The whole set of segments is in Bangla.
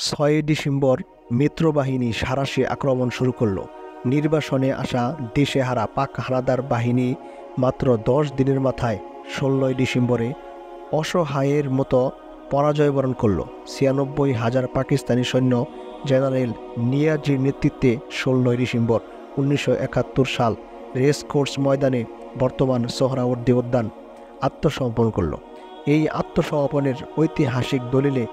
৬ ডিসেম্বর মিত্রবাহিনী সাঁড়াশি আক্রমণ শুরু করল। নির্বাসনে আসা দিশেহারা পাক হানাদার বাহিনী মাত্র ১০ দিনের মাথায় ১৬ ডিসেম্বরে অসহায়ের মতো পরাজয় বরণ করল। ৯৬,০০০ পাকিস্তানি সৈন্য জেনারেল নিয়াজির নেতৃত্বে ১৬ ডিসেম্বর ১৯৭১ সাল রেসকোর্স ময়দানে বর্তমান সোহরাওয়ার্দী উদ্যান আত্মসমর্পণ করল। এই আত্মসমর্পণের ঐতিহাসিক দলিলে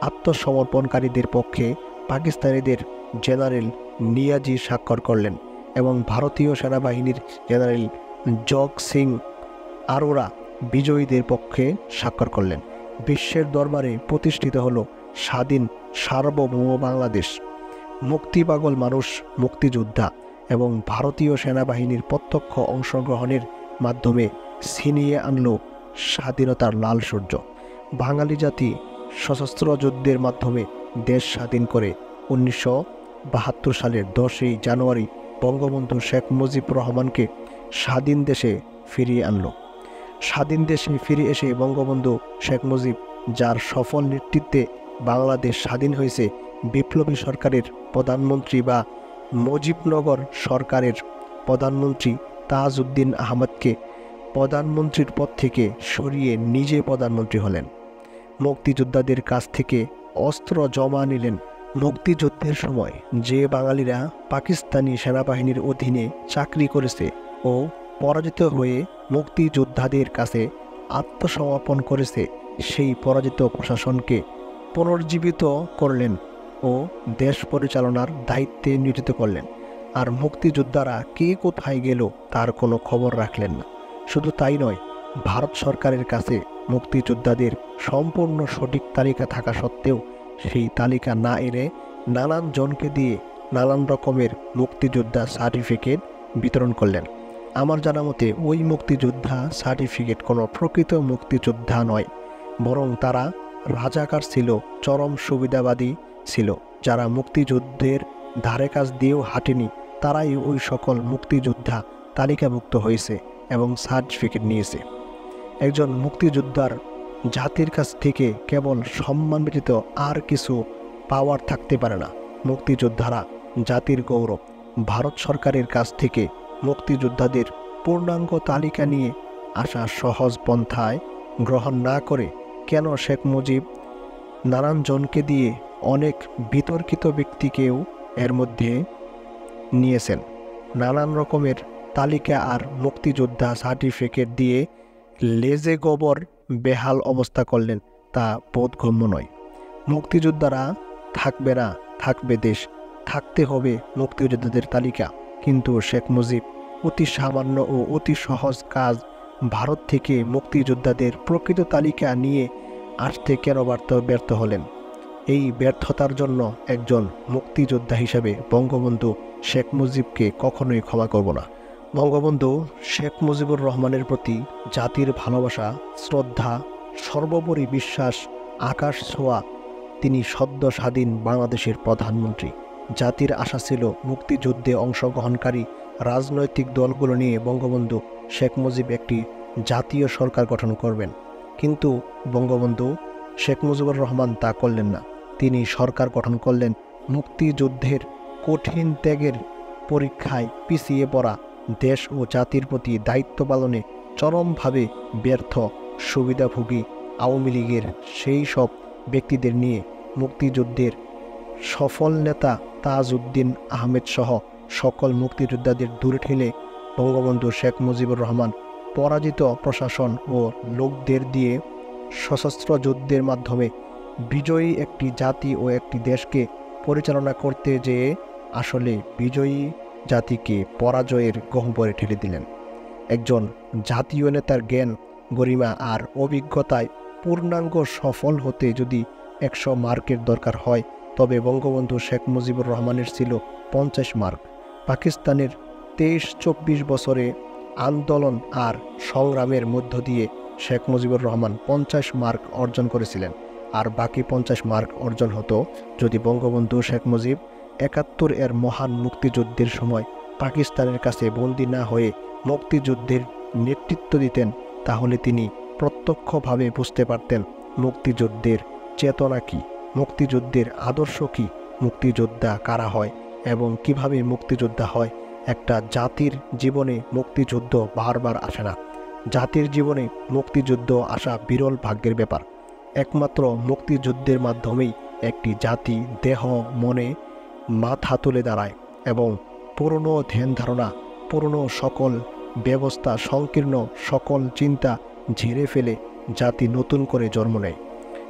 আত্মসমর্পণকারীদের পক্ষে পাকিস্তানিদের জেনারেল নিয়াজি স্বাক্ষর করলেন এবং ভারতীয় সেনাবাহিনীর জেনারেল জগ সিং আরোরা বিজয়ীদের পক্ষে স্বাক্ষর করলেন। বিশ্বের দরবারে প্রতিষ্ঠিত হল স্বাধীন সার্বভৌম বাংলাদেশ। মুক্তিপাগল মানুষ, মুক্তিযোদ্ধা এবং ভারতীয় সেনাবাহিনীর প্রত্যক্ষ অংশগ্রহণের মাধ্যমে ছিনিয়ে আনল স্বাধীনতার লাল সূর্য। বাঙালি জাতি সশস্ত্র যুদ্ধের মাধ্যমে দেশ স্বাধীন করে ১৯৭২ সালের ১০ই জানুয়ারি বঙ্গবন্ধু শেখ মুজিবুর রহমানকে স্বাধীন দেশে ফিরিয়ে আনল। স্বাধীন দেশে ফিরে এসে বঙ্গবন্ধু শেখ মুজিব, যার সফল নেতৃত্বে বাংলাদেশ স্বাধীন হয়েছে, বিপ্লবী সরকারের প্রধানমন্ত্রী বা মুজিবনগর সরকারের প্রধানমন্ত্রী তাজউদ্দিন আহমদকে প্রধানমন্ত্রীর পদ থেকে সরিয়ে নিজে প্রধানমন্ত্রী হলেন। মুক্তিযোদ্ধাদের কাছ থেকে অস্ত্র জমা নিলেন। মুক্তিযুদ্ধের সময় যে বাঙালিরা পাকিস্তানি সেনাবাহিনীর অধীনে চাকরি করেছে ও পরাজিত হয়ে মুক্তিযোদ্ধাদের কাছে আত্মসমর্পণ করেছে, সেই পরাজিত প্রশাসনকে পুনর্জীবিত করলেন ও দেশ পরিচালনার দায়িত্বে নিয়োজিত করলেন। আর মুক্তিযোদ্ধারা কে কোথায় গেল তার কোনো খবর রাখলেন না। শুধু তাই নয়, ভারত সরকারের কাছে মুক্তিযোদ্ধাদের সম্পূর্ণ সঠিক তালিকা থাকা সত্ত্বেও সেই তালিকা না এনে নানান জনকে দিয়ে নানান রকমের মুক্তিযোদ্ধা সার্টিফিকেট বিতরণ করলেন। আমার জানা মতে ওই মুক্তিযোদ্ধা সার্টিফিকেট কোনো প্রকৃত মুক্তিযোদ্ধা নয়, বরং তারা রাজাকার ছিল, চরম সুবিধাবাদী ছিল। যারা মুক্তিযুদ্ধের ধারে কাছ দিয়েও হাঁটেনি, তারাই ওই সকল মুক্তিযোদ্ধা তালিকাভুক্ত হয়েছে এবং সার্টিফিকেট নিয়েছে। একজন মুক্তিযোদ্ধার জাতির কাছ থেকে কেবল সম্মান ব্যতীত আর কিছু পাওয়ার থাকতে পারে না। মুক্তিযোদ্ধারা জাতির গৌরব। ভারত সরকারের কাছ থেকে মুক্তিযোদ্ধাদের পূর্ণাঙ্গ তালিকা নিয়ে আসা সহজ পন্থায় গ্রহণ না করে কেন শেখ মুজিব নানান জনকে দিয়ে অনেক বিতর্কিত ব্যক্তিকেও এর মধ্যে নিয়েছেন? নানান রকমের তালিকা আর মুক্তিযোদ্ধা সার্টিফিকেট দিয়ে লেজে গোবর বেহাল অবস্থা করলেন, তা বোধগম্য নয়। মুক্তিযোদ্ধারা থাকবে না, থাকবে দেশ। থাকতে হবে মুক্তিযোদ্ধাদের তালিকা। কিন্তু শেখ মুজিব অতি সামান্য ও অতি সহজ কাজ ভারত থেকে মুক্তিযোদ্ধাদের প্রকৃত তালিকা নিয়ে আসতে কেন ব্যর্থ হলেন? এই ব্যর্থতার জন্য একজন মুক্তিযোদ্ধা হিসাবে বঙ্গবন্ধু শেখ মুজিবকে কখনোই ক্ষমা করব না। বঙ্গবন্ধু শেখ মুজিবুর রহমানের প্রতি জাতির ভালোবাসা, শ্রদ্ধা, সর্বোপরি বিশ্বাস আকাশ ছোঁয়া। তিনি সদ্য স্বাধীন বাংলাদেশের প্রধানমন্ত্রী। জাতির আশা ছিল মুক্তিযুদ্ধে অংশগ্রহণকারী রাজনৈতিক দলগুলো নিয়ে বঙ্গবন্ধু শেখ মুজিব একটি জাতীয় সরকার গঠন করবেন। কিন্তু বঙ্গবন্ধু শেখ মুজিবুর রহমান তা করলেন না। তিনি সরকার গঠন করলেন মুক্তিযুদ্ধের কঠিন ত্যাগের পরীক্ষায় পিছিয়ে পড়া দেশ ও জাতির প্রতি দায়িত্ব পালনে চরমভাবে ব্যর্থ সুবিধাভোগী আওয়ামী লীগের সেই সব ব্যক্তিদের নিয়ে। মুক্তিযুদ্ধের সফল নেতা তাজউদ্দিন আহমেদ সহ সকল মুক্তিযোদ্ধাদের দূরে ঠেলে বঙ্গবন্ধু শেখ মুজিবুর রহমান পরাজিত প্রশাসন ও লোকদের দিয়ে সশস্ত্র যুদ্ধের মাধ্যমে বিজয়ী একটি জাতি ও একটি দেশকে পরিচালনা করতে যেয়ে আসলে বিজয়ী জাতিকে পরাজয়ের গহ্বরে ঠেলে দিলেন। একজন জাতীয় নেতার জ্ঞান, গরিমা আর অভিজ্ঞতায় পূর্ণাঙ্গ সফল হতে যদি ১০০ মার্কের দরকার হয়, তবে বঙ্গবন্ধু শেখ মুজিবুর রহমানের ছিল ৫০ মার্ক। পাকিস্তানের ২৩-২৪ বছরে আন্দোলন আর সংগ্রামের মধ্য দিয়ে শেখ মুজিবুর রহমান ৫০ মার্ক অর্জন করেছিলেন। আর বাকি ৫০ মার্ক অর্জন হতো যদি বঙ্গবন্ধু শেখ মুজিব ৭১ এর মহান মুক্তিযুদ্ধের সময় পাকিস্তানের কাছে বন্দী না হয়ে মুক্তিযুদ্ধের নেতৃত্ব দিতেন। তাহলে তিনি প্রত্যক্ষভাবে বুঝতে পারতেন মুক্তিযুদ্ধের চেতনা কী, মুক্তিযুদ্ধের আদর্শ কী, মুক্তিযোদ্ধা কারা হয় এবং কিভাবে মুক্তিযোদ্ধা হয়। একটা জাতির জীবনে মুক্তিযুদ্ধ বারবার আসে না। জাতির জীবনে মুক্তিযুদ্ধ আসা বিরল ভাগ্যের ব্যাপার। একমাত্র মুক্তিযুদ্ধের মাধ্যমেই একটি জাতি দেহ মনে মাথা তুলে দাঁড়ায় এবং পুরনো ধ্যান ধারণা, পুরনো সকল ব্যবস্থা, সংকীর্ণ সকল চিন্তা ঝেড়ে ফেলে জাতি নতুন করে জন্ম নেয়।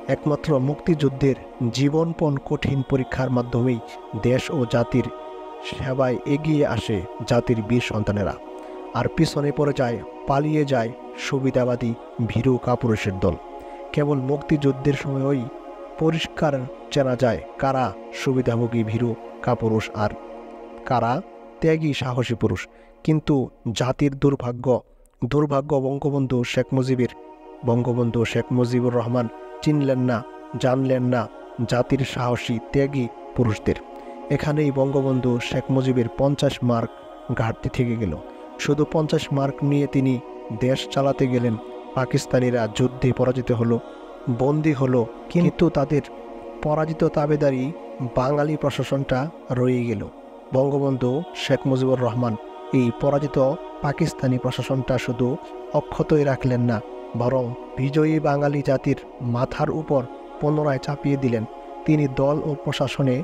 একমাত্র মুক্তিযুদ্ধের জীবনপণ কঠিন পরীক্ষার মাধ্যমেই দেশ ও জাতির সেবায় এগিয়ে আসে জাতির বীর সন্তানেরা। আর পিছনে পড়ে যায়, পালিয়ে যায় সুবিধাবাদী ভীরু কাপুরুষের দল। কেবল মুক্তিযুদ্ধের সময়ই পরিষ্কার চেনা যায় কারা সুবিধাভোগী ভীরু কাপুরুষ আর কারা ত্যাগী সাহসী পুরুষ। কিন্তু জাতির দুর্ভাগ্য বঙ্গবন্ধু শেখ মুজিবুর রহমান চিনলেন না, জানলেন না জাতির সাহসী ত্যাগী পুরুষদের। এখানেই বঙ্গবন্ধু শেখ মুজিবের 50 মার্ক ঘাটতি থেকে গেল। শুধু 50 মার্ক নিয়ে তিনি দেশ চালাতে গেলেন। পাকিস্তানিরা যুদ্ধে পরাজিত হলো, বন্দী হলো, কিন্তু তাদের পরাজিত তাবেদারি বাঙালি প্রশাসনটা রয়ে গেল। বঙ্গবন্ধু শেখ মুজিবুর রহমান এই পরাজিত পাকিস্তানি প্রশাসনটা শুধু অক্ষতই রাখলেন না, বরং বিজয়ী বাঙালি জাতির মাথার উপর পুনরায় চাপিয়ে দিলেন। তিনি দল ও প্রশাসনে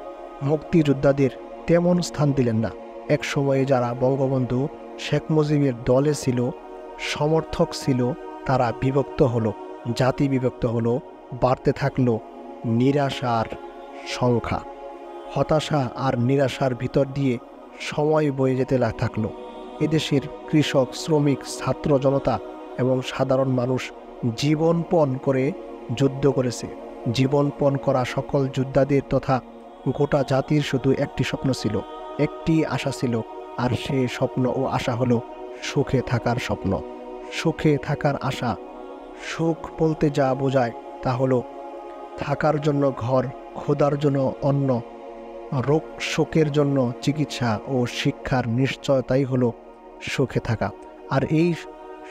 মুক্তিযোদ্ধাদের তেমন স্থান দিলেন না। এক সময়ে যারা বঙ্গবন্ধু শেখ মুজিবের দলে ছিল, সমর্থক ছিল, তারা বিভক্ত হলো, জাতি বিভক্ত হলো, বাড়তে থাকলো নিরাশার সংখ্যা। হতাশা আর নিরাশার ভিতর দিয়ে সময় বয়ে যেতে থাকলো। এদেশের কৃষক, শ্রমিক, ছাত্র জনতা এবং সাধারণ মানুষ জীবনপণ করে যুদ্ধ করেছে। জীবনপণ করা সকল যোদ্ধাদের তথা গোটা জাতির শুধু একটি স্বপ্ন ছিল, একটি আশা ছিল, আর সে স্বপ্ন ও আশা হলো সুখে থাকার স্বপ্ন, সুখে থাকার আশা। সুখ বলতে যা বোঝায় তা হলো থাকার জন্য ঘর, ক্ষুধার জন্য অন্ন, রোগ শোকের জন্য চিকিৎসা ও শিক্ষার নিশ্চয়তাই হলো সুখে থাকা। আর এই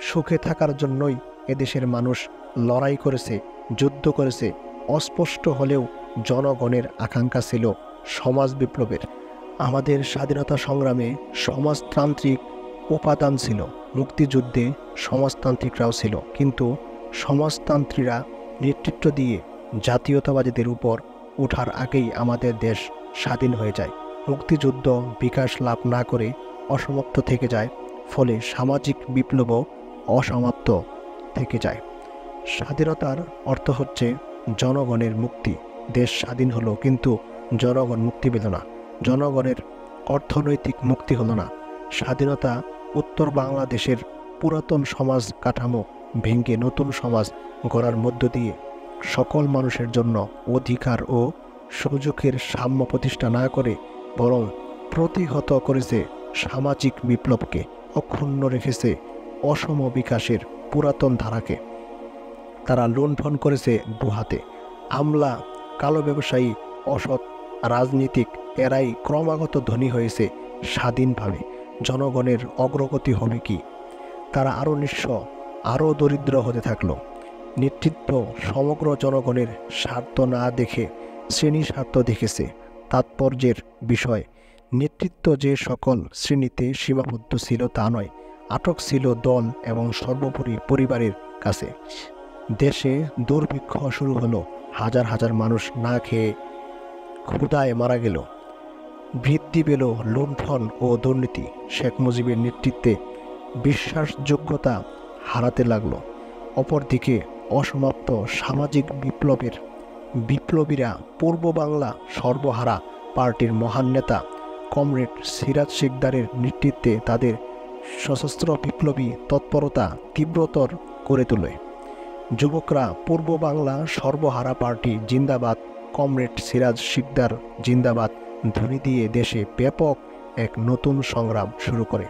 সুখে থাকার জন্যই এদেশের মানুষ লড়াই করেছে, যুদ্ধ করেছে। অস্পষ্ট হলেও জনগণের আকাঙ্ক্ষা ছিল সমাজ বিপ্লবের। আমাদের স্বাধীনতা সংগ্রামে সমাজতান্ত্রিক উপাদান ছিল, মুক্তিযুদ্ধে সমাজতান্ত্রিকরাও ছিল, কিন্তু সমাজতান্ত্রীরা নেতৃত্ব দিয়ে জাতীয়তাবাদীদের উপর ওঠার আগেই আমাদের দেশ স্বাধীন হয়ে যায়। মুক্তিযুদ্ধ বিকাশ লাভ না করে অসমাপ্ত থেকে যায়, ফলে সামাজিক বিপ্লবও অসমাপ্ত থেকে যায়। স্বাধীনতার অর্থ হচ্ছে জনগণের মুক্তি। দেশ স্বাধীন হলো, কিন্তু জনগণ মুক্তি পেল না, জনগণের অর্থনৈতিক মুক্তি হলো না। স্বাধীনতা উত্তর বাংলাদেশের পুরাতন সমাজ কাঠামো ভেঙে নতুন সমাজ গড়ার মধ্য দিয়ে সকল মানুষের জন্য অধিকার ও সুযোগের সাম্য প্রতিষ্ঠা না করে বরং প্রতিহত করেছে সামাজিক বিপ্লবকে, অক্ষুণ্ণ রেখেছে অসম বিকাশের পুরাতন ধারাকে। তারা লুণ্ঠন করেছে দুহাতে। আমলা, কালো ব্যবসায়ী, অসৎ রাজনীতিক এরাই ক্রমাগত ধনী হয়েছে স্বাধীনভাবে। জনগণের অগ্রগতি হবে কি? তারা আরও নিঃস্ব, আরও দরিদ্র হতে থাকলো। নেতৃত্ব সমগ্র জনগণের স্বার্থ না দেখে শ্রেণী স্বার্থ দেখেছে। তাৎপর্যের বিষয়, নেতৃত্ব যে সকল শ্রেণীতে সীমাবদ্ধ ছিল তা নয়, আটক ছিল দল এবং সর্বোপরি পরিবারের কাছে। দেশে দুর্ভিক্ষ শুরু হলো, হাজার হাজার মানুষ না খেয়ে ক্ষুধায় মারা গেল। বৃদ্ধি পেল লুণ্ঠন ও দুর্নীতি। শেখ মুজিবের নেতৃত্বে বিশ্বাসযোগ্যতা হারাতে লাগলো। অপরদিকে অসমাপ্ত সামাজিক বিপ্লবীরা পূর্ব বাংলা সর্বহারা পার্টির মহান নেতা কমরেড সিরাজ শিকদারের নেতৃত্বে তাদের সশস্ত্র বিপ্লবী তৎপরতা তীব্রতর করে তোলে। যুবকরা পূর্ব বাংলা সর্বহারা পার্টি জিন্দাবাদ, কমরেড সিরাজ শিকদার জিন্দাবাদ ধ্বনি দিয়ে দেশে ব্যাপক এক নতুন সংগ্রাম শুরু করে।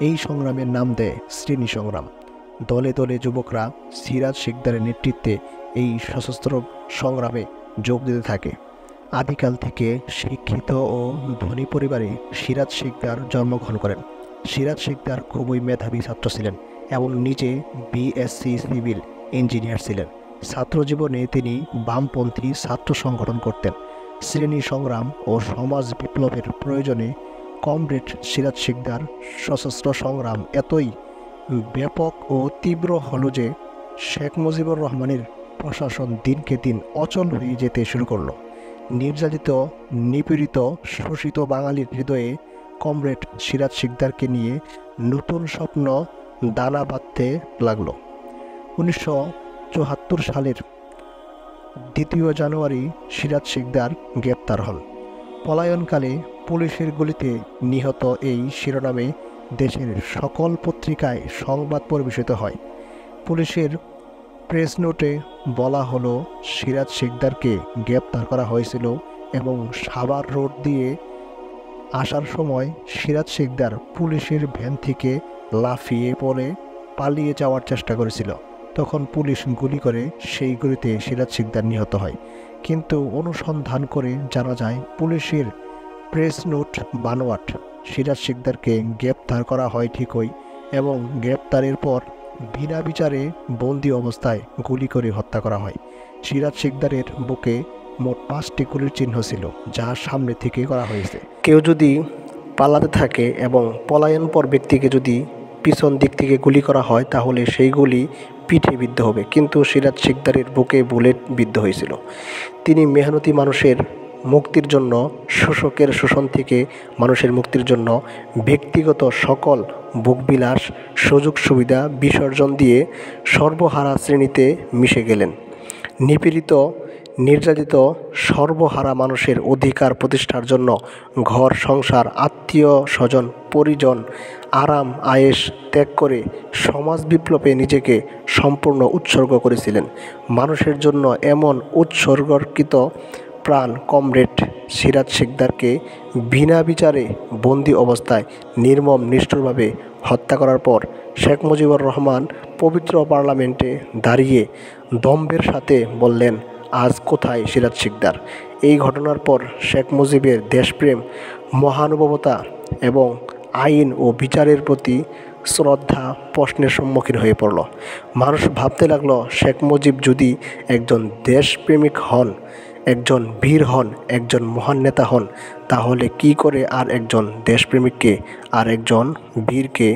এই সংগ্রামের নাম দেয় শ্রেণী সংগ্রাম। দলে দলে যুবকরা সিরাজ শিকদারের নেতৃত্বে এই সশস্ত্র সংগ্রামে যোগ দিতে থাকে। আদিকাল থেকে শিক্ষিত ও ধনী পরিবারে সিরাজ শিকদার জন্মগ্রহণ করেন। সিরাজ শিকদার খুবই মেধাবী ছাত্র ছিলেন এবং নিজে বিএসসি সিভিল ইঞ্জিনিয়ার ছিলেন। ছাত্রজীবনে তিনি বামপন্থী ছাত্র সংগঠন করতেন। শ্রেণী সংগ্রাম ও সমাজ বিপ্লবের প্রয়োজনে কমরেড সিরাজ শিকদার সশস্ত্র সংগ্রাম এতই ব্যাপক ও তীব্র হল যে শেখ মুজিবুর রহমানের প্রশাসন দিনকে দিন অচল হয়ে যেতে শুরু করল। নির্যাতিত, নিপীড়িত, শোষিত বাঙালির হৃদয়ে কমরেড সিরাজ শিকদারকে নিয়ে নতুন স্বপ্ন দানা বাঁধতে লাগল। 1974 সালের 2 জানুয়ারি সিরাজ শিকদার গ্রেপ্তার হন। পলায়নকালে পুলিশের গুলিতে নিহত এই শিরোনামে দেশের সকল পত্রিকায় সংবাদ পরিবেশিত হয়। পুলিশের প্রেস নোটে বলা হলো, সিরাজ শিকদারকে গ্রেপ্তার করা হয়েছিল এবং সাভার রোড দিয়ে আসার সময় সিরাজ শিকদার পুলিশের ভ্যান থেকে লাফিয়ে পড়ে পালিয়ে যাওয়ার চেষ্টা করেছিল। তখন পুলিশ গুলি করে সেই গুলিতে সিরাজ শিকদার নিহত হয়। কিন্তু অনুসন্ধান করে জানা যায় পুলিশের প্রেস নোট বানোয়াট। সিরাজ শিকদারকে গ্রেপ্তার করা হয় ঠিকই, এবং গ্রেপ্তারের পর বিনা বিচারে বন্দি অবস্থায় গুলি করে হত্যা করা হয়। সিরাজ শিকদারের বুকে মোট 5টি গুলির চিহ্ন ছিল, যা সামনে থেকে করা হয়েছে। কেউ যদি পালাতে থাকে এবং পলায়নপর ব্যক্তিকে যদি পিছন দিক থেকে গুলি করা হয় তাহলে সেই গুলি পিঠে বিদ্ধ হবে, কিন্তু সিরাজ শিকদারের বুকে বুলেট বিদ্ধ হয়েছিল। তিনি মেহনতি মানুষের মুক্তির জন্য, শোষকের শোষণ থেকে মানুষের মুক্তির জন্য ব্যক্তিগত সকল ভোগবিলাস, সুযোগ সুবিধা বিসর্জন দিয়ে সর্বহারা শ্রেণীতে মিশে গেলেন। নিপীড়িত, নির্যাতিত, সর্বহারা মানুষের অধিকার প্রতিষ্ঠার জন্য ঘর সংসার, আত্মীয় স্বজন, পরিজন, আরাম আয়েশ ত্যাগ করে সমাজ বিপ্লবে নিজেকে সম্পূর্ণ উৎসর্গ করেছিলেন। মানুষের জন্য এমন উৎসর্গকৃত প্রাণ কমরেড সিরাজ শিকদারকে বিনা বিচারে বন্দি অবস্থায় নির্মম নিষ্ঠুরভাবে হত্যা করার পর শেখ মুজিবুর রহমান পবিত্র পার্লামেন্টে দাঁড়িয়ে দম্ভের সাথে বললেন, আজ কোথায় সিরাজ শিকদার? এই ঘটনার পর শেখ মুজিবের দেশপ্রেম, মহানুভবতা এবং আইন ও বিচারের প্রতি শ্রদ্ধা প্রশ্নের সম্মুখীন হয়ে পড়ল। মানুষ ভাবতে লাগলো, শেখ মুজিব যদি একজন দেশপ্রেমিক হন, একজন বীর হন, একজন মহান নেতা হন, তাহলে কি করে আর একজন দেশপ্রেমিককে, আর একজন বীরকে,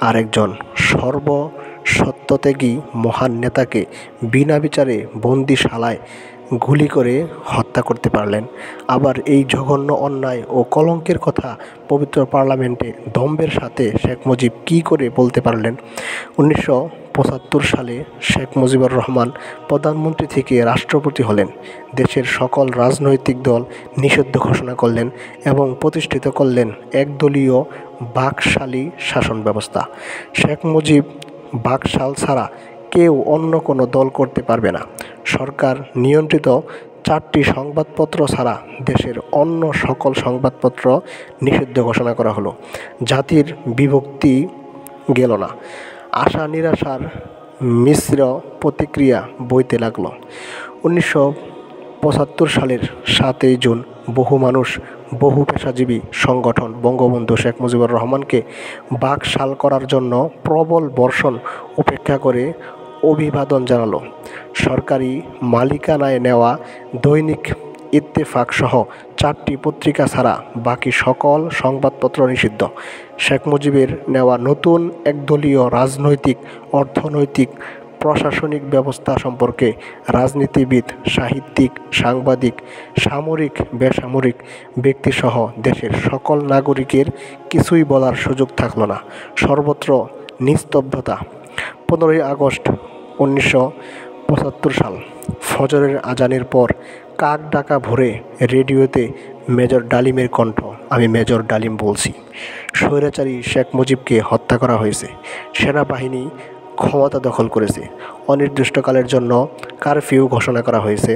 আর একজন সর্বসত্যত্যাগী মহান নেতাকে বিনা বিচারে বন্দিশালায় গুলি করে হত্যা করতে পারলেন? আবার এই জঘন্য অন্যায় ও কলঙ্কের কথা পবিত্র পার্লামেন্টে দম্ভের সাথে শেখ মুজিব কী করে বলতে পারলেন? 1975 সালে শেখ মুজিবুর রহমান প্রধানমন্ত্রী থেকে রাষ্ট্রপতি হলেন। দেশের সকল রাজনৈতিক দল নিষিদ্ধ ঘোষণা করলেন এবং প্রতিষ্ঠিত করলেন একদলীয় বাকশালী শাসন ব্যবস্থা। শেখ মুজিব বাকশাল ছাড়া কেউ অন্য কোনো দল করতে পারবে না। সরকার নিয়ন্ত্রিত 4টি সংবাদপত্র ছাড়া দেশের অন্য সকল সংবাদপত্র নিষিদ্ধ ঘোষণা করা হলো। জাতির বিভক্তি গেল না। আশা নিরাশার মিশ্র প্রতিক্রিয়া বইতে লাগলো। 1975 সালের 7ই জুন বহু মানুষ, বহু পেশাজীবী সংগঠন বঙ্গবন্ধু শেখ মুজিবুর রহমানকে বাকশাল করার জন্য প্রবল বর্ষণ উপেক্ষা করে অভিবাদন জানালো। সরকারি মালিকানায় নেওয়া দৈনিক ইত্তেফাক সহ 4টি পত্রিকা ছাড়া বাকি সকল সংবাদপত্র নিষিদ্ধ। শেখ মুজিবের নেওয়া নতুন একদলীয় রাজনৈতিক, অর্থনৈতিক, প্রশাসনিক ব্যবস্থা সম্পর্কে রাজনীতিবিদ, সাহিত্যিক, সাংবাদিক, সামরিক, বেসামরিক ব্যক্তিসহ দেশের সকল নাগরিকের কিছুই বলার সুযোগ থাকল না। সর্বত্র নিস্তব্ধতা। 15ই আগস্ট 1975 সাল। ফজরের আজানের পর কাক ডাকা ভোরে রেডিওতে মেজর ডালিমের কণ্ঠ। আমি মেজর ডালিম বলছি। স্বৈরাচারী শেখ মুজিবকে হত্যা করা হয়েছে। সেনাবাহিনী ক্ষমতা দখল করেছে। অনির্দিষ্টকালের জন্য কারফিউ ঘোষণা করা হয়েছে।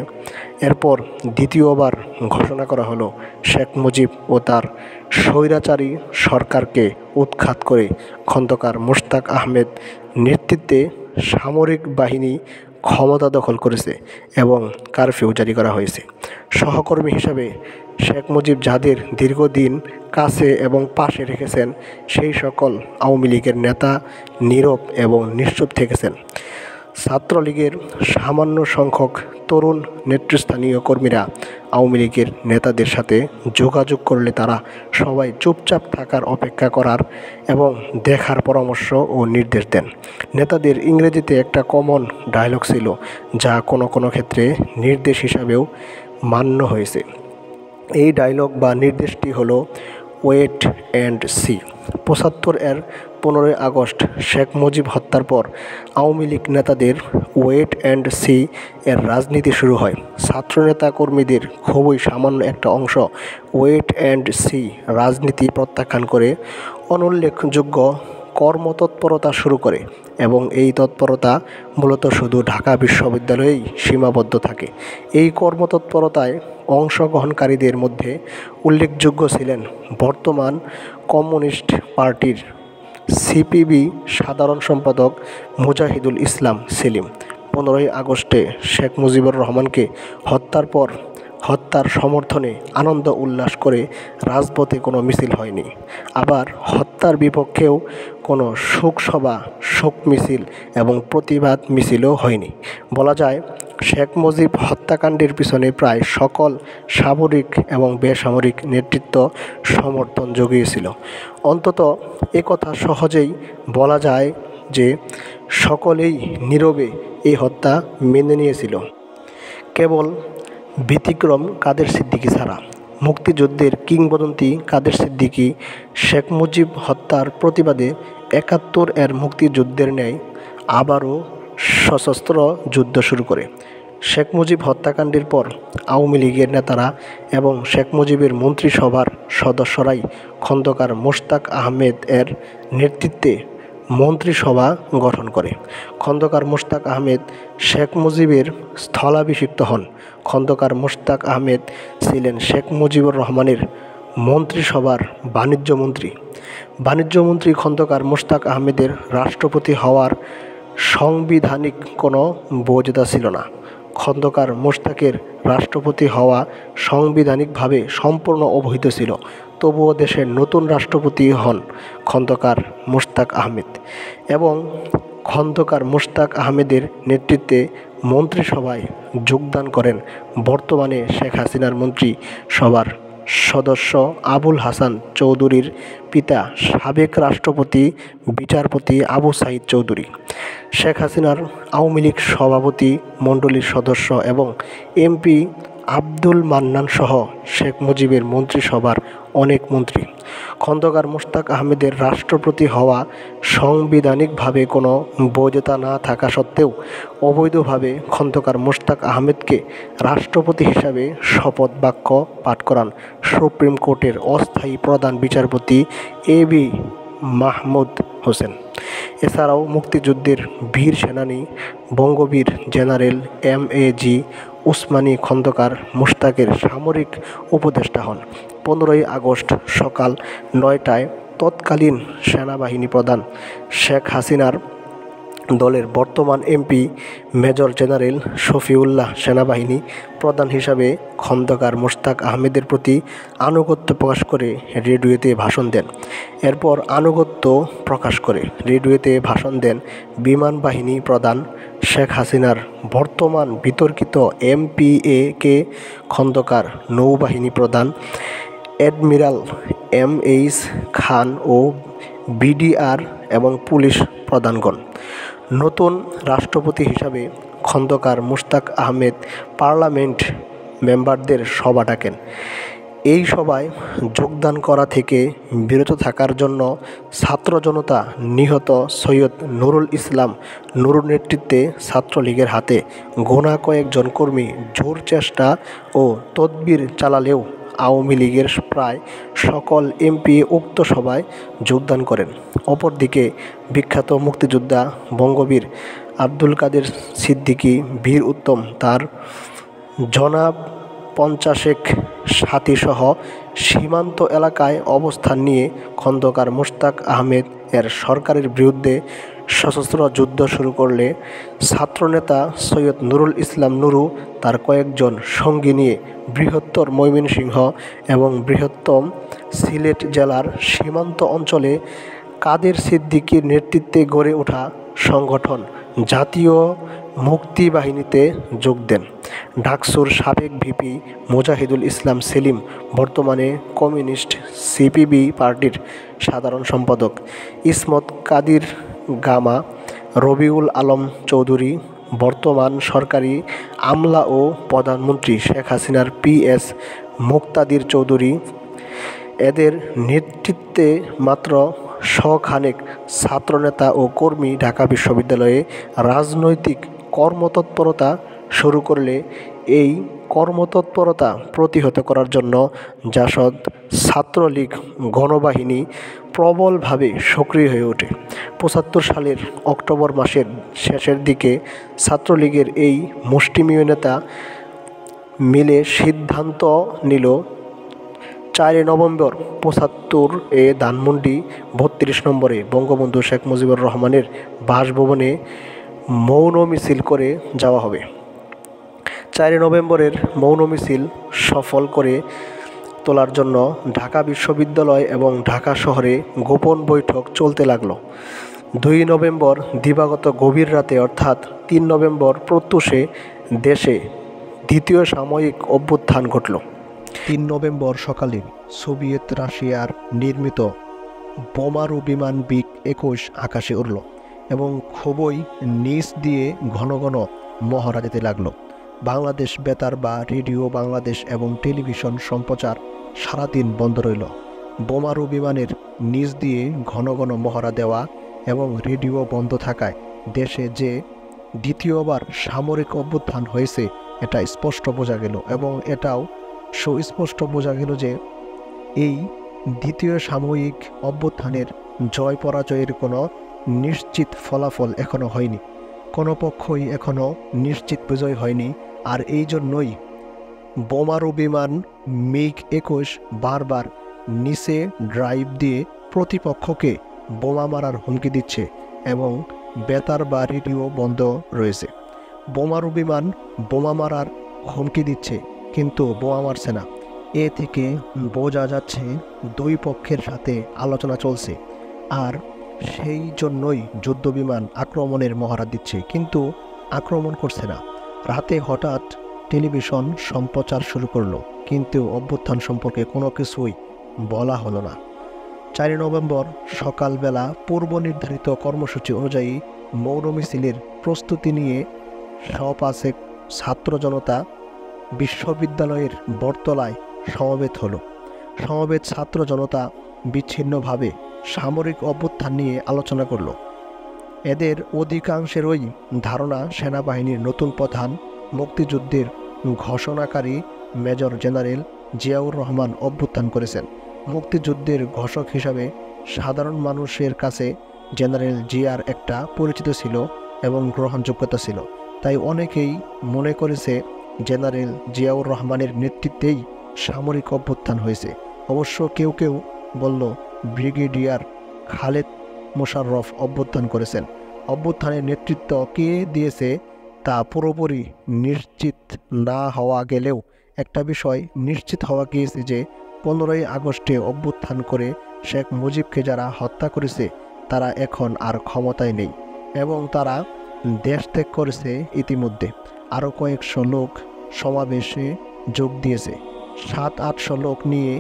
এরপর দ্বিতীয়বার ঘোষণা করা হলো শেখ মুজিব ও তার স্বৈরাচারী সরকারকে উৎখাত করে খন্দকার মোশতাক আহমেদ নেতৃত্বে সামরিক বাহিনী ক্ষমতা দখল করেছে এবং কারফিউ জারি করা হয়েছে। সহকর্মী হিসাবে শেখ মুজিব যাদের দীর্ঘদিন কাছে এবং পাশে রেখেছেন, সেই সকল আওয়ামী লীগের নেতা নীরব এবং নিশ্চুপ থেকেছেন। ছাত্রলীগের সামান্য সংখ্যক তরুণ নেতৃস্থানীয় কর্মীরা আওয়ামী লীগের নেতাদের সাথে যোগাযোগ করলে তারা সবাই চুপচাপ থাকার অপেক্ষা করার এবং দেখার পরামর্শ ও নির্দেশ দেন। নেতাদের ইংরেজিতে একটা কমন ডায়লগ ছিল, যা কোনো কোনো ক্ষেত্রে নির্দেশ হিসাবেও মান্য হয়েছে। এই ডায়লগ বা নির্দেশটি হলো ওয়েট অ্যান্ড সি। ৭৫-এর ১৫ই আগস্ট শেখ মুজিব হত্যার পর আওয়ামী লীগ নেতাদের ওয়েট অ্যান্ড সি এর রাজনীতি শুরু হয়। ছাত্রনেতা কর্মীদের খুবই সামান্য একটা অংশ ওয়েট অ্যান্ড সি রাজনীতি প্রত্যাখ্যান করে অনুল্লেখযোগ্য কর্মতৎপরতা শুরু করে এবং এই তৎপরতা মূলত শুধু ঢাকা বিশ্ববিদ্যালয়েই সীমাবদ্ধ থাকে। এই কর্মতৎপরতায় অংশগ্রহণকারীদের মধ্যে উল্লেখযোগ্য ছিলেন বর্তমান কমিউনিস্ট পার্টির সিপিবি সাধারণ সম্পাদক মুজাহিদুল ইসলাম সেলিম। ১৫ই আগস্টে শেখ মুজিবুর রহমানকে হত্যার পর হত্যার সমর্থনে আনন্দ উল্লাস করে রাজপথে কোনো মিছিল হয়নি। আবার হত্যার বিপক্ষেও কোনো শোকসভা, শোক মিছিল এবং প্রতিবাদ মিছিলও হয়নি। বলা যায়, শেখ মুজিব হত্যাকাণ্ডের পিছনে প্রায় সকল সামরিক এবং বেসামরিক নেতৃত্ব সমর্থন জুগিয়েছিল। অন্তত একথা সহজেই বলা যায় যে সকলেই নীরবে এই হত্যা মেনে নিয়েছিল, কেবল ব্যতিক্রম কাদের সিদ্দিকী ছাড়া। মুক্তিযুদ্ধের কিংবদন্তি কাদের সিদ্দিকী শেখ মুজিব হত্যার প্রতিবাদে ৭১-এর মুক্তিযুদ্ধের ন্যায় আবারও সশস্ত্র যুদ্ধ শুরু করে। শেখ মুজিব হত্যাকাণ্ডের পর আওয়ামী লীগের নেতারা এবং শেখ মুজিবের মন্ত্রিসভার সদস্যরাই খন্দকার মোশতাক আহমেদ এর নেতৃত্বে মন্ত্রিসভা গঠন করে। খন্দকার মোশতাক আহমেদ শেখ মুজিবের স্থলাভিষিক্ত হন। খন্দকার মোশতাক আহমেদ ছিলেন শেখ মুজিবুর রহমানের মন্ত্রিসভার বাণিজ্যমন্ত্রী। বাণিজ্যমন্ত্রী খন্দকার মোশতাক আহমেদের রাষ্ট্রপতি হওয়ার সাংবিধানিক কোনো বৈধতা ছিল না। খন্দকার মোশতাকের রাষ্ট্রপতি হওয়া সাংবিধানিকভাবে সম্পূর্ণ অবৈধ ছিল। তবুও দেশের নতুন রাষ্ট্রপতি হন খন্দকার মোশতাক আহমেদ এবং খন্দকার মোশতাক আহমেদের নেতৃত্বে মন্ত্রিসভায় যোগদান করেন বর্তমানে শেখ হাসিনার মন্ত্রিসভার সদস্য আবুল হাসান চৌধুরীর পিতা সাবেক রাষ্ট্রপতি বিচারপতি আবু সাঈদ চৌধুরী। শেখ হাসিনার আওয়ামী লীগ সভাপতি মণ্ডলীর সদস্য এবং এমপি আব্দুল মান্নান সহ শেখ মুজিবের মন্ত্রিসভার অনেক মন্ত্রী। খন্দকার মোশতাক আহমেদের রাষ্ট্রপতি হওয়া সাংবিধানিকভাবে কোনো বৈধতা না থাকা সত্ত্বেও অবৈধভাবে খন্দকার মোশতাক আহমেদকে রাষ্ট্রপতি হিসাবে শপথ বাক্য পাঠ করান সুপ্রিম কোর্টের অস্থায়ী প্রধান বিচারপতি এবি মাহমুদ হোসেন। এছাড়াও মুক্তিযুদ্ধের বীর সেনানী বঙ্গবীর জেনারেল এম.এ.জি. উসমানী খন্দকার মোশতাকের সামরিক উপদেষ্টা হন। ১৫ই আগস্ট সকাল ৯টায় তৎকালীন সেনাবাহিনী প্রধান শেখ হাসিনার দলের বর্তমান এমপি মেজর জেনারেল শফিউল্লাহ সেনাবাহিনী প্রধান হিসাবে খন্দকার মোশতাক আহমেদের প্রতি আনুগত্য প্রকাশ করে রেডিওতে ভাষণ দেন। এরপর আনুগত্য প্রকাশ করে রেডিওতে ভাষণ দেন বিমান বাহিনী প্রধান শেখ হাসিনার বর্তমান বিতর্কিত এমপিএ খন্দকার নৌবাহিনী প্রধান অ্যাডমিরাল এম.এইচ. খান ও বিডিআর এবং পুলিশ প্রধানগণ। নতুন রাষ্ট্রপতি হিসাবে খন্দকার মোশতাক আহমেদ পার্লামেন্ট মেম্বারদের সভা ডাকেন। এই সভায় যোগদান করা থেকে বিরত থাকার জন্য ছাত্র জনতা নিহত সৈয়দ নুরুল ইসলাম নুরুর নেতৃত্বে ছাত্রলীগের হাতে গোনা কয়েকজন কর্মী জোর চেষ্টা ও তদবির চালালেও আওয়ামী লীগের প্রায় সকল এমপি উক্ত সভায় যোগদান করেন। অপরদিকে বিখ্যাত মুক্তিযোদ্ধা বঙ্গবীর আব্দুল কাদের সিদ্দিকী বীর উত্তম তার জনাব ৫০ সাথীসহ সীমান্ত এলাকায় অবস্থান নিয়ে খন্দকার মোশতাক আহমেদ এর সরকারের বিরুদ্ধে সশস্ত্র যুদ্ধ শুরু করলে ছাত্রনেতা সৈয়দ নুরুল ইসলাম নুরু তার কয়েকজন সঙ্গী নিয়ে বৃহত্তর ময়মনসিংহ এবং বৃহত্তম সিলেট জেলার সীমান্ত অঞ্চলে কাদের সিদ্দিকীর নেতৃত্বে গড়ে ওঠা সংগঠন জাতীয় মুক্তি বাহিনীতে যোগ দেন। ডাকসুর সাবেক ভিপি মোজাহিদুল ইসলাম সেলিম বর্তমানে কমিউনিস্ট সিপিবি পার্টির সাধারণ সম্পাদক। ইসমত কাদির গামা, রবিউল আলম চৌধুরী বর্তমান সরকারি আমলা ও প্রধানমন্ত্রী শেখ হাসিনার পিএস মুক্তাদির চৌধুরী। এদের নেতৃত্বে মাত্র শখানেক ছাত্রনেতা ও কর্মী ঢাকা বিশ্ববিদ্যালয়ে রাজনৈতিক কর্মতৎপরতা শুরু করলে এই কর্মতৎপরতা প্রতিহত করার জন্য জাসদ ছাত্রলীগ গণবাহিনী প্রবলভাবে সক্রিয় হয়ে ওঠে। ৭৫ সালের অক্টোবর মাসের শেষের দিকে ছাত্রলীগের এই মুষ্টিমেয় নেতা মিলে সিদ্ধান্ত নিল ৪ নভেম্বর ৭৫ ধানমন্ডি ৩২ নম্বরে বঙ্গবন্ধু শেখ মুজিবুর রহমানের বাসভবনে মৌন মিছিল করে যাওয়া হবে। ৪ নভেম্বরের মৌন মিছিল সফল করে তোলার জন্য ঢাকা বিশ্ববিদ্যালয় এবং ঢাকা শহরে গোপন বৈঠক চলতে লাগল। ২ নভেম্বর দিবাগত গভীর রাতে অর্থাৎ ৩ নভেম্বর প্রত্যুষে দেশে দ্বিতীয় সাময়িক অভ্যুত্থান ঘটল। ৩ নভেম্বর সকালে সোভিয়েত রাশিয়ার নির্মিত বোমারু বিমান MiG-21 আকাশে উড়ল এবং খুবই নিচ দিয়ে ঘন ঘন মহড়া দিতে লাগলো। বাংলাদেশ বেতার বা রেডিও বাংলাদেশ এবং টেলিভিশন সম্প্রচার সারাদিন বন্ধ রইল। বোমারু বিমানের নিচ দিয়ে ঘন ঘন মহড়া দেওয়া এবং রেডিও বন্ধ থাকায় দেশে যে দ্বিতীয়বার সামরিক অভ্যুত্থান হয়েছে এটা স্পষ্ট বোঝা গেল এবং এটাও সুস্পষ্ট বোঝা গেল যে এই দ্বিতীয় সাময়িক অভ্যুত্থানের জয় পরাজয়ের কোনো নিশ্চিত ফলাফল এখনো হয়নি, কোনো পক্ষই এখনো নিশ্চিত বিজয় হয়নি। আর এই জন্যই বোমারু বিমান MiG-21 বারবার নিচে ড্রাইভ দিয়ে প্রতিপক্ষকে বোমা মারার হুমকি দিচ্ছে এবং বেতার বা রেডিও বন্ধ রয়েছে। বোমারু বিমান বোমা মারার হুমকি দিচ্ছে কিন্তু বোমা মারছে না। এ থেকে বোঝা যাচ্ছে দুই পক্ষের সাথে আলোচনা চলছে আর সেই জন্যই যুদ্ধবিমান আক্রমণের মহড়া দিচ্ছে কিন্তু আক্রমণ করছে না। রাতে হঠাৎ টেলিভিশন সম্প্রচার শুরু করলো কিন্তু অভ্যুত্থান সম্পর্কে কোনো কিছুই বলা হলো না। ৪ নভেম্বর সকালবেলা পূর্ব নির্ধারিত কর্মসূচি অনুযায়ী মৌন মিছিলের প্রস্তুতি নিয়ে সপাসেক ছাত্র জনতা বিশ্ববিদ্যালয়ের বটতলায় সমবেত হলো। সমবেত ছাত্র জনতা বিচ্ছিন্নভাবে সামরিক অভ্যুত্থান নিয়ে আলোচনা করল। এদের অধিকাংশেরই ধারণা সেনাবাহিনীর নতুন প্রধান মুক্তিযুদ্ধের ঘোষণাকারী মেজর জেনারেল জিয়াউর রহমান অভ্যুত্থান করেছেন। মুক্তিযুদ্ধের ঘোষক হিসাবে সাধারণ মানুষের কাছে জেনারেল জিয়ার একটা পরিচিত ছিল এবং গ্রহণযোগ্যতা ছিল, তাই অনেকেই মনে করেছে জেনারেল জিয়াউর রহমানের নেতৃত্বেই সামরিক অভ্যুত্থান হয়েছে। অবশ্য কেউ কেউ বলল ব্রিগেডিয়ার খালেদ মোশাররফ অভ্যুত্থান করেছেন। অভ্যুত্থানের নেতৃত্ব কে দিয়েছে তা পুরোপুরি নিশ্চিত না হওয়া গেলেও একটা বিষয় নিশ্চিত হওয়া গিয়েছে যে 15ই আগস্টে অভ্যুত্থান করে শেখ মুজিবকে যারা হত্যা করেছে তারা এখন আর ক্ষমতায় নেই এবং তারা দেশ ত্যাগ করেছে। ইতিমধ্যে আরও কয়েকশো লোক সমাবেশে যোগ দিয়েছে। 700-800 লোক নিয়ে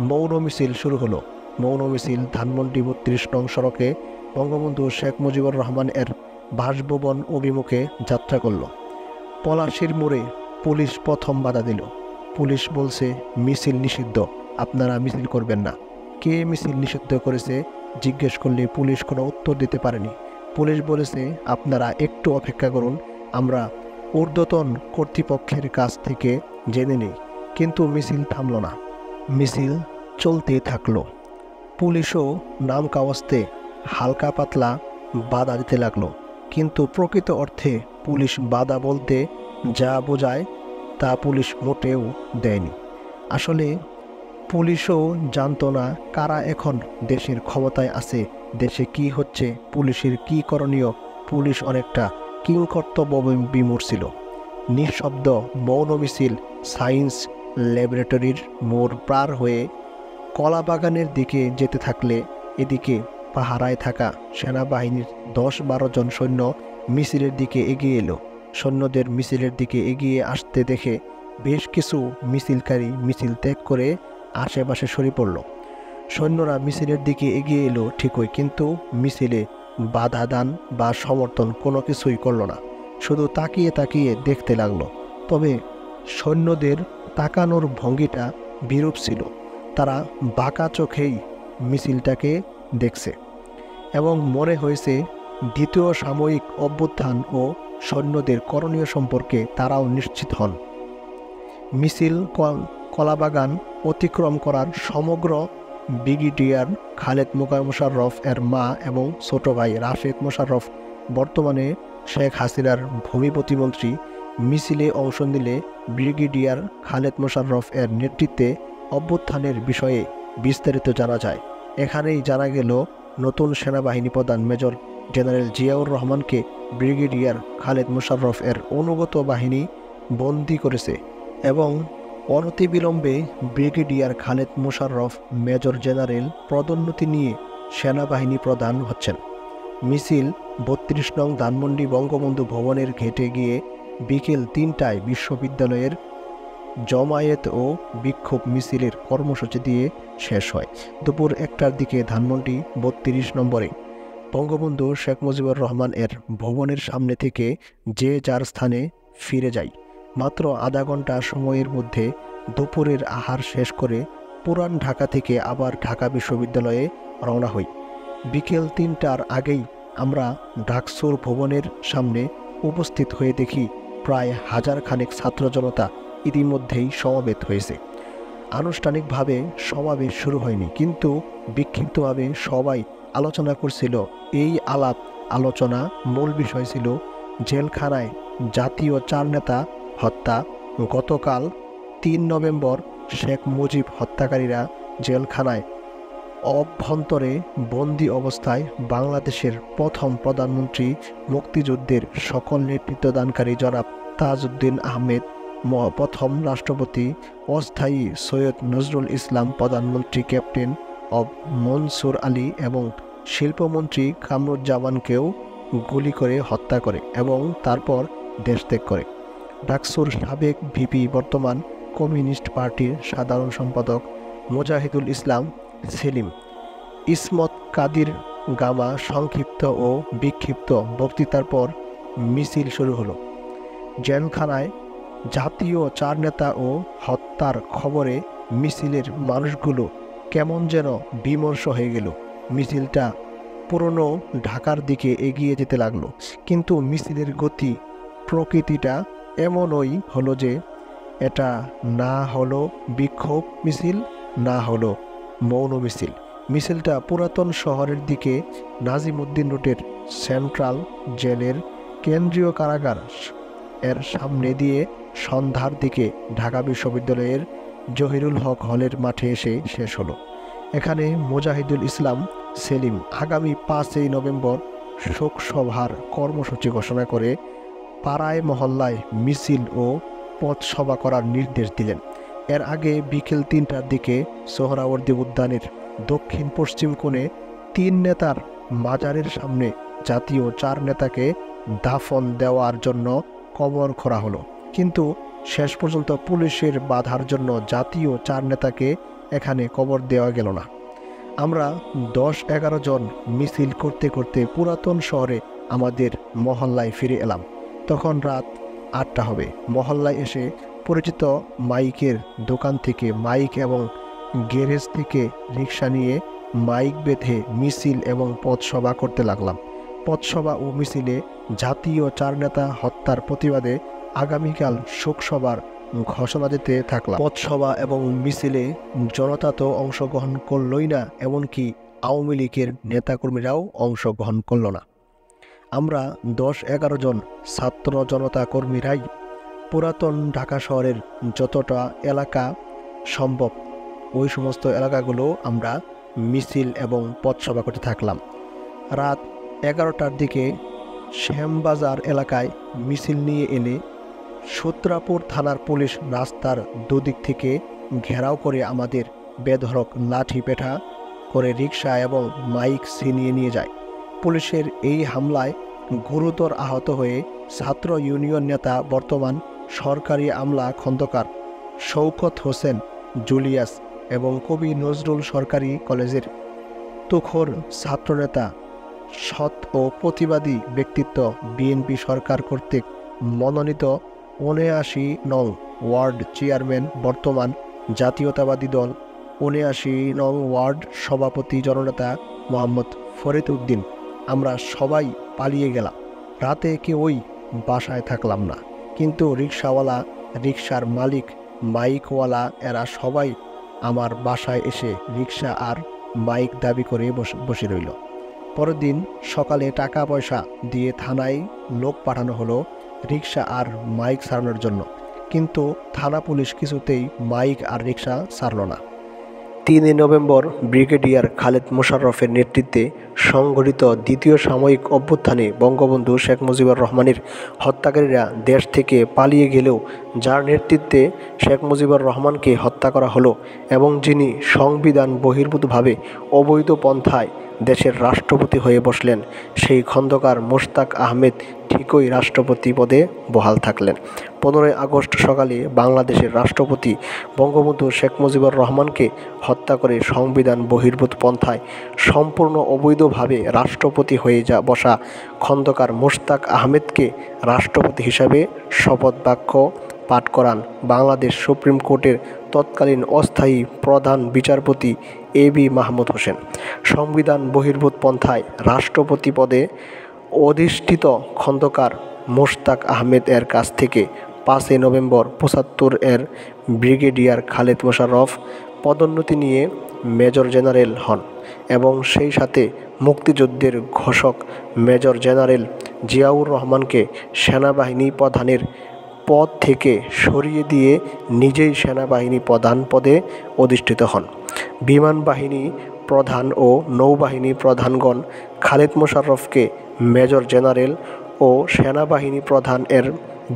মৌন মিছিল শুরু হলো। মৌন মিছিল ধানমন্ডি 32 নং সড়কে বঙ্গবন্ধু শেখ মুজিবুর রহমান এর বাসভবন অভিমুখে যাত্রা করল। পলাশীর মোড়ে পুলিশ প্রথম বাধা দিল। পুলিশ বলছে মিছিল নিষিদ্ধ, আপনারা মিছিল করবেন না। কে মিছিল নিষিদ্ধ করেছে জিজ্ঞেস করলে পুলিশ কোনো উত্তর দিতে পারেনি। পুলিশ বলেছে আপনারা একটু অপেক্ষা করুন, আমরা ঊর্ধ্বতন কর্তৃপক্ষের কাছ থেকে জেনে নিই। কিন্তু মিছিল থামল না, মিছিল চলতে থাকলো। পুলিশও নাম কাওয়াস্তে হালকা পাতলা বাধা দিতে লাগলো, কিন্তু প্রকৃত অর্থে পুলিশ বাধা বলতে যা বোঝায় তা পুলিশ মোটেও দেয়নি। আসলে পুলিশও জানতো না কারা এখন দেশের ক্ষমতায় আছে, দেশে কি হচ্ছে, পুলিশের কি করণীয়। পুলিশ অনেকটা কিংকর্তব্য বিমূঢ় ছিল। নিঃশব্দ মৌন মিছিল সায়েন্স ল্যাবরেটরির মোড় পার হয়ে কলাবাগানের দিকে যেতে থাকলে এদিকে পাহারায় থাকা সেনাবাহিনীর 10-12 জন সৈন্য মিছিলের দিকে এগিয়ে এলো। সৈন্যদের মিছিলের দিকে এগিয়ে আসতে দেখে বেশ কিছু মিছিলকারী মিছিল ত্যাগ করে আশেপাশে সরে পড়ল। সৈন্যরা মিছিলের দিকে এগিয়ে এলো ঠিকই, কিন্তু মিছিলে বাধা দান বা সমর্থন কোনো কিছুই করল না, শুধু তাকিয়ে তাকিয়ে দেখতে লাগলো। তবে সৈন্যদের তাকানোর ভঙ্গিটা বিরূপ ছিল। তারা বাঁকা চোখেই মিছিলটাকে দেখছে এবং মনে হয়েছে দ্বিতীয় সাময়িক অভ্যুত্থান ও সৈন্যদের করণীয় সম্পর্কে তারাও নিশ্চিত হন। মিছিল কলাবাগান অতিক্রম করার সমগ্র ব্রিগেডিয়ার খালেদ মোশাররফ এর মা এবং ছোট ভাই রাশেদ মোশাররফ, বর্তমানে শেখ হাসিনার ভূমি প্রতিমন্ত্রী, মিছিলে অংশ নিলে ব্রিগেডিয়ার খালেদ মোশাররফ এর নেতৃত্বে অভ্যুত্থানের বিষয়ে বিস্তারিত জানা যায়। এখানেই জানা গেল নতুন সেনাবাহিনী প্রধান মেজর জেনারেল জিয়াউর রহমানকে ব্রিগেডিয়ার খালেদ মোশাররফ এর অনুগত বাহিনী বন্দী করেছে এবং অনতিবিলম্বে brigadier Khaled Mosharraf major general পদোন্নতি নিয়ে সেনাবাহিনী প্রধান হচ্ছেন। মিছিল ৩২ নং ধানমন্ডি বঙ্গবন্ধু ভবনের ঘেটে গিয়ে বিকেল ৩টায় বিশ্ববিদ্যালয়ের জমায়েত ও বিক্ষোভ মিছিলের কর্মসূচি দিয়ে শেষ হয়। দুপুর ১টার দিকে ধানমন্ডি ৩২ নম্বরে বঙ্গবন্ধু শেখ মুজিবুর রহমান এর ভবনের সামনে থেকে যে যার স্থানে ফিরে যায়। মাত্র আধা ঘন্টা সময়ের মধ্যে দুপুরের আহার শেষ করে পুরান ঢাকা থেকে আবার ঢাকা বিশ্ববিদ্যালয়ে রওনা হই। বিকেল ৩টার আগেই আমরা ডাকসুর ভবনের সামনে উপস্থিত হয়ে দেখি প্রায় হাজার খানেক ছাত্র জনতা ইতিমধ্যেই সমবেত হয়েছে। আনুষ্ঠানিকভাবে সমাবেশ শুরু হয়নি, কিন্তু বিক্ষিপ্তভাবে সবাই আলোচনা করছিল। এই আলোচনা মূল বিষয় ছিল জেলখানায় জাতীয় ৪ নেতা হত্যা। গতকাল ৩ নভেম্বর শেখ মুজিব হত্যাকারীরা জেলখানায় অভ্যন্তরে বন্দী অবস্থায় বাংলাদেশের প্রথম প্রধানমন্ত্রী, মুক্তিযুদ্ধের সকল নেতৃত্বদানকারী জনাব তাজউদ্দিন আহমেদ, প্রথম রাষ্ট্রপতি অস্থায়ী সৈয়দ নজরুল ইসলাম, প্রধানমন্ত্রী ক্যাপ্টেন অব মনসুর আলী এবং শিল্পমন্ত্রী কামরুজ্জামানকেও গুলি করে হত্যা করে এবং তারপর দেশত্যাগ করে। ডাকসুর সাবেক ভিপি, বর্তমান কমিউনিস্ট পার্টির সাধারণ সম্পাদক মুজাহিদুল ইসলাম সেলিম, ইসমত কাদির গামা সংক্ষিপ্ত ও বিক্ষিপ্ত বক্তৃতার পর মিছিল শুরু হলো। জেলখানায় জাতীয় ৪ নেতা ও হত্যার খবরে মিছিলের মানুষগুলো কেমন যেন বিমর্ষ হয়ে গেল। মিছিলটা পুরনো ঢাকার দিকে এগিয়ে যেতে লাগলো, কিন্তু মিছিলের গতি প্রকৃতিটা এমনই হলো যে এটা না হলো বিক্ষোভ মিছিল, না হলো মৌন মিছিল। মিছিলটা পুরাতন শহরের দিকে নাজিমউদ্দিন রোডের সেন্ট্রাল জেলের কেন্দ্রীয় কারাগার এর সামনে দিয়ে সন্ধ্যার দিকে ঢাকা বিশ্ববিদ্যালয়ের জহিরুল হক হলের মাঠে এসে শেষ হলো। এখানে মুজাহিদুল ইসলাম সেলিম আগামী ৫ই নভেম্বর শোকসভার কর্মসূচি ঘোষণা করে পাড়ায় মহল্লায় মিছিল ও পথসভা করার নির্দেশ দিলেন। এর আগে বিকেল ৩টার দিকে সোহরাওয়ার্দী উদ্যানের দক্ষিণ পশ্চিম কোণে ৩ নেতার মাজারের সামনে জাতীয় ৪ নেতাকে দাফন দেওয়ার জন্য কবর খোঁড়া হলো, কিন্তু শেষ পর্যন্ত পুলিশের বাধার জন্য জাতীয় ৪ নেতাকে এখানে কবর দেওয়া গেল না। আমরা ১০-১১ জন মিছিল করতে করতে পুরাতন শহরে আমাদের মহল্লায় ফিরে এলাম। তখন রাত ৮টা হবে। মহল্লায় এসে পরিচিত মাইকের দোকান থেকে মাইক এবং গ্যারেজ থেকে রিক্সা নিয়ে মাইক বেঁধে মিছিল এবং পথসভা করতে লাগলাম। পথসভা ও মিছিলে জাতীয় ৪ নেতা হত্যার প্রতিবাদে আগামীকাল শোকসভার ঘোষণা দিতে থাকলাম। পথসভা এবং মিছিলে জনতা তো অংশগ্রহণ করলই না, এমনকি আওয়ামী লীগের নেতাকর্মীরাও অংশগ্রহণ করল না। আমরা ১০-১১ জন ছাত্র জনতা কর্মীরাই পুরাতন ঢাকা শহরের যতটা এলাকা সম্ভব ওই সমস্ত এলাকাগুলো আমরা মিছিল এবং পথসভা করতে থাকলাম। রাত ১১টার দিকে শ্যামবাজার এলাকায় মিছিল নিয়ে এলে সূত্রাপুর থানার পুলিশ রাস্তার দুদিক থেকে ঘেরাও করে আমাদের বেধড়ক লাঠি পেটা করে রিক্সা এবং মাইক ছিনিয়ে নিয়ে যায়। পুলিশের এই হামলায় গুরুতর আহত হয়ে ছাত্র ইউনিয়ন নেতা বর্তমান সরকারি আমলা খন্দকার শওকত হোসেন জুলিয়াস এবং কবি নজরুল সরকারি কলেজের তুখোর ছাত্রনেতা সৎ ও প্রতিবাদী ব্যক্তিত্ব বিএনপি সরকার কর্তৃক মনোনীত ৭৯ নং ওয়ার্ড চেয়ারম্যান বর্তমান জাতীয়তাবাদী দল ৭৯ নং ওয়ার্ড সভাপতি জননেতা মোহাম্মদ ফরিদ উদ্দিন আমরা সবাই পালিয়ে গেলাম। রাতে কেউই বাসায় থাকলাম না, কিন্তু রিক্সাওয়ালা, রিক্সার মালিক, মাইকওয়ালা এরা সবাই আমার বাসায় এসে রিক্সা আর মাইক দাবি করে বসে রইল। পরের দিন সকালে টাকা পয়সা দিয়ে থানায় লোক পাঠানো হলো রিক্সা আর মাইক সারানোর জন্য, কিন্তু থানা পুলিশ কিছুতেই মাইক আর রিক্সা ছাড়ল না। ৩ নভেম্বর ব্রিগেডিয়ার খালেদ মোশাররফের নেতৃত্বে সংগঠিত দ্বিতীয় সামরিক অভ্যুত্থানে বঙ্গবন্ধু শেখ মুজিবুর রহমানের হত্যাকারীরা দেশ থেকে পালিয়ে গেলেও যার নেতৃত্বে শেখ মুজিবুর রহমানকে হত্যা করা হলো এবং যিনি সংবিধান বহির্ভূতভাবে অবৈধ পন্থায় দেশের রাষ্ট্রপতি হয়ে বসলেন, সেই খন্দকার মোশতাক আহমেদ ঠিকই রাষ্ট্রপতি পদে বহাল থাকলেন। ১৫ই আগস্ট সকালে বাংলাদেশের রাষ্ট্রপতি বঙ্গবন্ধু শেখ মুজিবুর রহমানকে হত্যা করে সংবিধান বহির্ভূত পন্থায় সম্পূর্ণ অবৈধভাবে রাষ্ট্রপতি হয়ে বসা খন্দকার মোশতাক আহমেদকে রাষ্ট্রপতি হিসাবে শপথ বাক্য পাঠ করান বাংলাদেশ সুপ্রিম কোর্টের তৎকালীন অস্থায়ী প্রধান বিচারপতি এবি মাহমুদ হোসেন। সংবিধান বহির্ভূত পন্থায় রাষ্ট্রপতি পদে অধিষ্ঠিত খন্দকার মোশতাক আহমেদ এর কাছ থেকে ৫ নভেম্বর ৭৫ এর ব্রিগেডিয়ার খালেদ মোশাররফ পদোন্নতি নিয়ে মেজর জেনারেল হন এবং সেই সাথে মুক্তিযুদ্ধের ঘোষক মেজর জেনারেল জিয়াউর রহমানকে সেনাবাহিনী প্রধানের পদ থেকে সরিয়ে দিয়ে নিজেই সেনাবাহিনী প্রধান পদে অধিষ্ঠিত হন। বিমান বাহিনী প্রধান ও নৌবাহিনী প্রধানগণ খালেদ মোশাররফকে মেজর জেনারেল ও সেনাবাহিনী প্রধান এর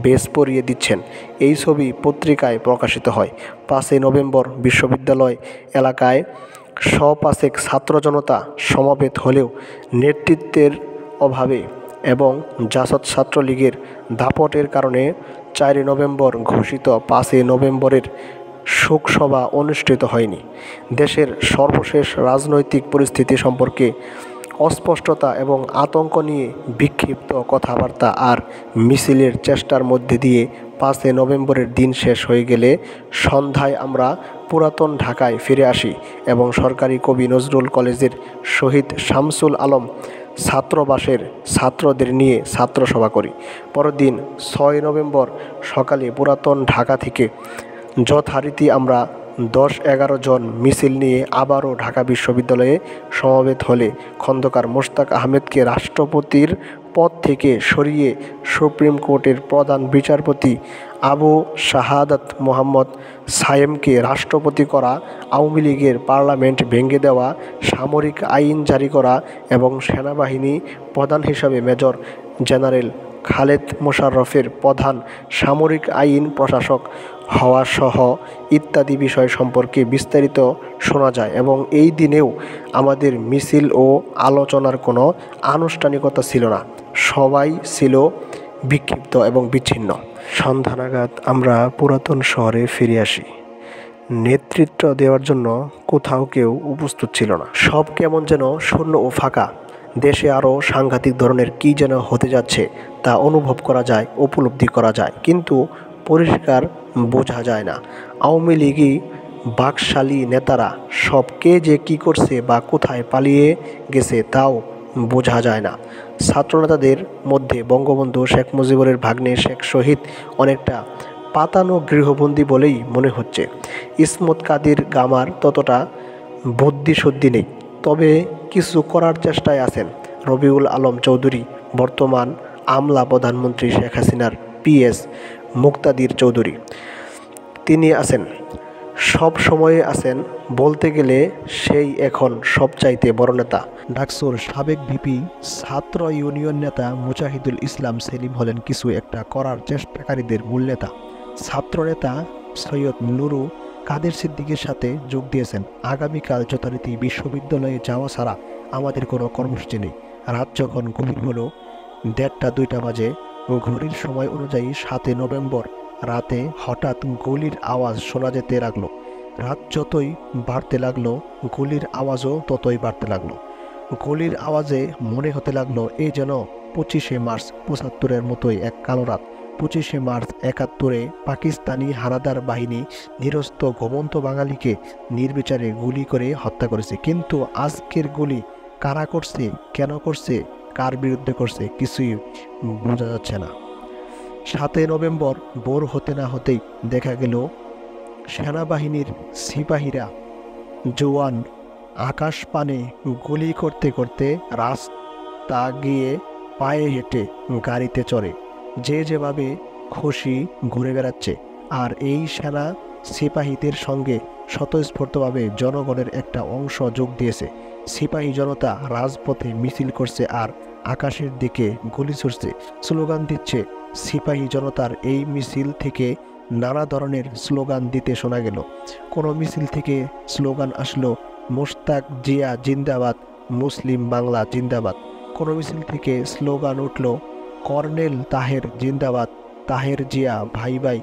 বেশ পরিয়ে দিচ্ছেন। এই ছবি পত্রিকায় প্রকাশিত হয়। ৫ নভেম্বর বিশ্ববিদ্যালয় এলাকায় সপাসেক ছাত্র জনতা সমাবেত হলেও নেতৃত্বের অভাবে এবং জাসদ ছাত্রলীগের দাপটের কারণে ৪ নভেম্বর ঘোষিত ৫ নভেম্বরের শোকসভা অনুষ্ঠিত হয়নি। দেশের সর্বশেষ রাজনৈতিক পরিস্থিতি সম্পর্কে অস্পষ্টতা এবং আতঙ্ক নিয়ে বিক্ষিপ্ত কথাবার্তা আর মিছিলের চেষ্টার মধ্যে দিয়ে ৫ নভেম্বরের দিন শেষ হয়ে গেলে সন্ধ্যায় আমরা পুরাতন ঢাকায় ফিরে আসি এবং সরকারি কবি নজরুল কলেজের শহীদ শামসুল আলম ছাত্রাবাসের ছাত্রদের নিয়ে ছাত্রসভা করি। পরের দিন ৬ নভেম্বর সকালে পুরাতন ঢাকা থেকে যথারীতি আমরা ১০-১১ জন মিছিল নিয়ে আবারও ঢাকা বিশ্ববিদ্যালয়ে সমবেত হলে খন্দকার মোশতাক আহমেদকে রাষ্ট্রপতির পদ থেকে সরিয়ে সুপ্রিম কোর্টের প্রধান বিচারপতি আবু শাহাদাত মোহাম্মদ সায়েমকে রাষ্ট্রপতি করা, আওয়ামী লীগের পার্লামেন্ট ভেঙে দেওয়া, সামরিক আইন জারি করা এবং সেনাবাহিনী প্রধান হিসাবে মেজর জেনারেল খালেদ মোশাররফের প্রধান সামরিক আইন প্রশাসক হওয়া সহ ইত্যাদি বিষয় সম্পর্কে বিস্তারিত শোনা যায় এবং এই দিনেও আমাদের মিছিল ও আলোচনার কোনো আনুষ্ঠানিকতা ছিল না। সবাই ছিল বিক্ষিপ্ত এবং বিচ্ছিন্ন। সন্ধ্যা নাগাদ আমরা পুরাতন শহরে ফিরে আসি। নেতৃত্ব দেওয়ার জন্য কোথাও কেউ উপস্থিত ছিল না। সব কেমন যেন শূন্য ও ফাঁকা। দেশে আরও সাংঘাতিক ধরনের কী যেন হতে যাচ্ছে তা অনুভব করা যায়, উপলব্ধি করা যায়, কিন্তু পরিষ্কার বোঝা যায় না। আওয়ামী লীগই বাকশালী নেতারা সব কে যে কী করছে বা কোথায় পালিয়ে গেছে তাও বোঝা যায় না। ছাত্রনেতাদের মধ্যে বঙ্গবন্ধু শেখ মুজিবুরের ভাগ্নে শেখ শহীদ অনেকটা পাতানো গৃহবন্দী বলেই মনে হচ্ছে। ইসমত কাদির গামার ততটা বুদ্ধিশুদ্ধি নেই, তবে কিছু করার চেষ্টায় আছেন। রবিউল আলম চৌধুরী বর্তমান আমলা প্রধানমন্ত্রী শেখ হাসিনার পিএস মুক্তাদির চৌধুরী, তিনি আছেন, সব সময়ে আছেন, বলতে গেলে সেই এখন সবচাইতে বড় নেতা। ডাকসুর সাবেক ভিপি ছাত্র ইউনিয়ন নেতা মুজাহিদুল ইসলাম সেলিম হলেন কিছু একটা করার চেষ্টাকারীদের মূল নেতা। ছাত্রনেতা সৈয়দ নুরু কাদের সিদ্দিকের সাথে যোগ দিয়েছেন। আগামীকাল যথারীতি বিশ্ববিদ্যালয়ে যাওয়া ছাড়া আমাদের কোনো কর্মসূচি নেই। রাত যখন গভীর হলো, 1:30-2টা বাজে ঘড়ির সময় অনুযায়ী 7 নভেম্বর রাতে হঠাৎ গুলির আওয়াজ শোনা যেতে লাগলো। রাত যতই বাড়তে লাগলো গুলির আওয়াজও ততই বাড়তে লাগলো। গুলির আওয়াজে মনে হতে লাগলো এই যেন 25শে মার্চ 75-এর মতোই এক কালো রাত। 25শে মার্চ 71-এ পাকিস্তানি হানাদার বাহিনী নিরস্ত ঘুমন্ত বাঙালিকে নির্বিচারে গুলি করে হত্যা করেছে। কিন্তু আজকের গুলি কারা করছে, কেন করছে, কার বিরুদ্ধে করছে কিছুই বোঝা যাচ্ছে না। 7 নভেম্বর ভোর হতে না হতেই দেখা গেল সেনাবাহিনীর সিপাহীরা জওয়ান আকাশ পানে গুলি করতে করতে রাস্তা গিয়ে পায়ে হেঁটে গাড়িতে চড়ে যে যেভাবে খুশি ঘুরে বেড়াচ্ছে। আর এই সেনা সিপাহীদের সঙ্গে স্বতঃস্ফূর্তভাবে জনগণের একটা অংশ যোগ দিয়েছে। সিপাহী জনতা রাজপথে মিছিল করছে আর আকাশের দিকে গুলি ছুড়ছে, স্লোগান দিচ্ছে। সিপাহী জনতার এই মিছিল থেকে নানা ধরনের স্লোগান দিতে শোনা গেল। কোনো মিছিল থেকে স্লোগান আসলো মোশতাক জিয়া জিন্দাবাদ, মুসলিম বাংলা জিন্দাবাদ। কোনো মিছিল থেকে স্লোগান উঠল কর্নেল তাহের জিন্দাবাদ, তাহের জিয়া ভাই ভাই,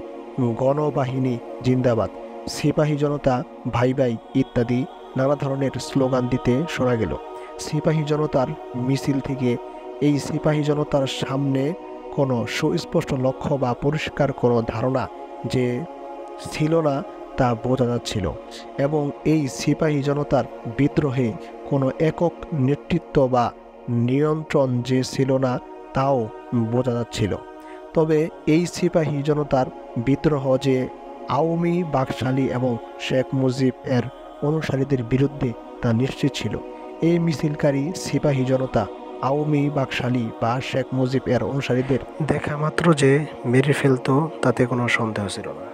গণবাহিনী জিন্দাবাদ, সিপাহী জনতা ভাই ভাই ইত্যাদি নানা ধরনের স্লোগান দিতে শোনা গেল সিপাহী জনতার মিছিল থেকে। এই সিপাহী জনতার সামনে কোনো সুস্পষ্ট লক্ষ্য বা পরিষ্কার কোনো ধারণা যে ছিল না তা বোঝা যাচ্ছিল, এবং এই সিপাহী জনতার বিদ্রোহে কোনো একক নেতৃত্ব বা নিয়ন্ত্রণ যে ছিল না তাও বোঝা যাচ্ছিল। তবে এই সিপাহী জনতার বিদ্রোহ যে আওয়ামী বাকশালী এবং শেখ মুজিব এর অনুসারীদের বিরুদ্ধে তা নিশ্চিত ছিল। এই মিছিলকারী সিপাহী জনতা আওয়ামী বাকশালী বা শেখ মুজিব এর অনুসারীদের দেখা মাত্র যে মেরে ফেলতো তাতে কোনো সন্দেহ ছিল না।